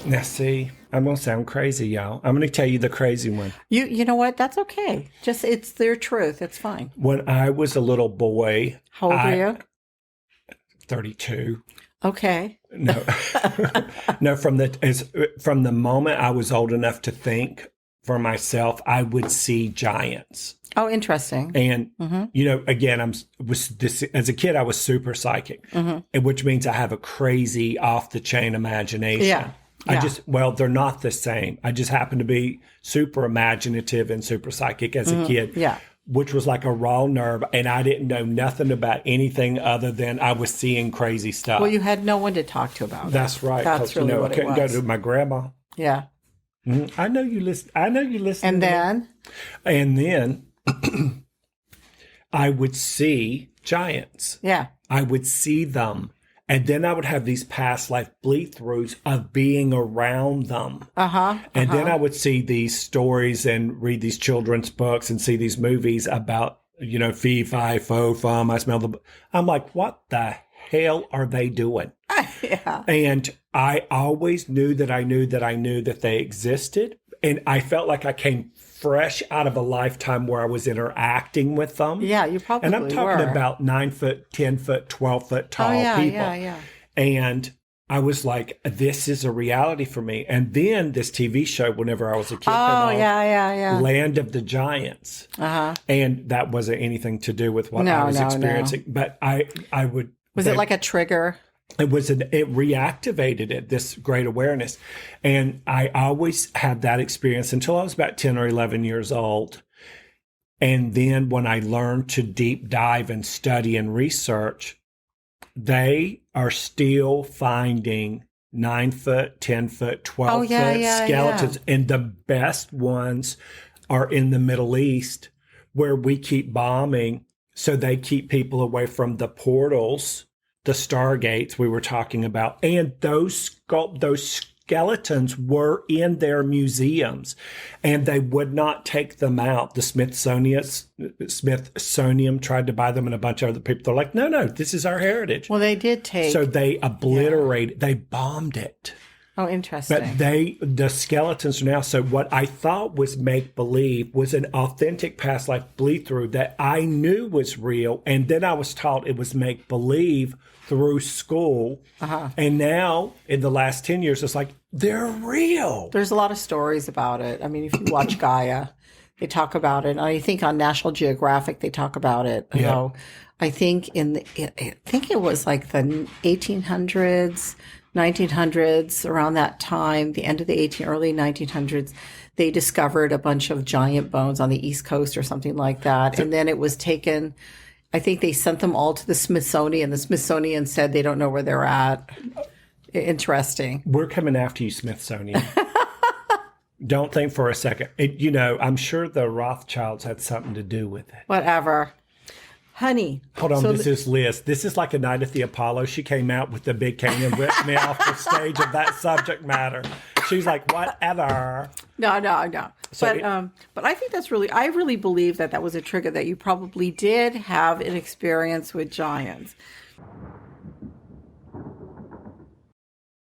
Now, see, I'm going to sound crazy, y'all. I'm going to tell you the crazy one. You know what? That's okay. Just, it's their truth. It's fine. When I was a little boy, How old were you? 32. Okay. No, no. From the moment I was old enough to think for myself, I would see giants. Oh, interesting. And again, as a kid, I was super psychic, which means I have a crazy off the chain imagination. Yeah. They're not the same. I just happen to be super imaginative and super psychic as a kid. Yeah. Which was like a raw nerve, and I didn't know nothing about anything other than I was seeing crazy stuff. Well, you had no one to talk to about it. That's right. That's really what I couldn't it was. go to my grandma. Yeah. I know you listen. And then? And then I would see giants. Yeah. I would see them. And then I would have these past life bleed-throughs of being around them. And then I would see these stories and read these children's books and see these movies about, fee, fi, fo, fum, I smell the... I'm like, what the hell are they doing? Yeah. And I always knew that they existed. And I felt like I came fresh out of a lifetime where I was interacting with them. Yeah, you probably were. And I'm talking about 9 foot, 10 foot, 12 foot tall people. Yeah. And I was like, this is a reality for me. And then this TV show, whenever I was a kid, came on, Land of the Giants. And that wasn't anything to do with what I was experiencing. No. But I would... Was it like a trigger? It reactivated it, this great awareness. And I always had that experience until I was about 10 or 11 years old. And then when I learned to deep dive and study and research, they are still finding 9 foot, 10 foot, 12 foot skeletons. Yeah. And the best ones are in the Middle East, where we keep bombing. So they keep people away from the portals, the stargates we were talking about, and those skeletons were in their museums, and they would not take them out. The Smithsonian tried to buy them, and a bunch of other people. They're like, no, this is our heritage. Well, they did take. So they obliterated. They bombed it. Oh, interesting. But the skeletons are now. So what I thought was make believe was an authentic past life bleed through that I knew was real, and then I was taught it was make believe through school. And now in the last 10 years, it's like they're real. There's a lot of stories about it. I mean, if you watch Gaia, they talk about it. I think on National Geographic they talk about it. You know, I think it was like the 1800s. 1900s, around that time, the end of the early 1900s, they discovered a bunch of giant bones on the East Coast or something like that. And then it was taken, I think they sent them all to the Smithsonian. The Smithsonian said they don't know where they're at. Interesting. We're coming after you, Smithsonian. Don't think for a second. I'm sure the Rothschilds had something to do with it. Whatever. Honey. Hold on, this is Liz. This is like a night at the Apollo. She came out with the big cane and ripped me off the stage of that subject matter. She's like, whatever. No. So but I think I really believe that was a trigger, that you probably did have an experience with giants.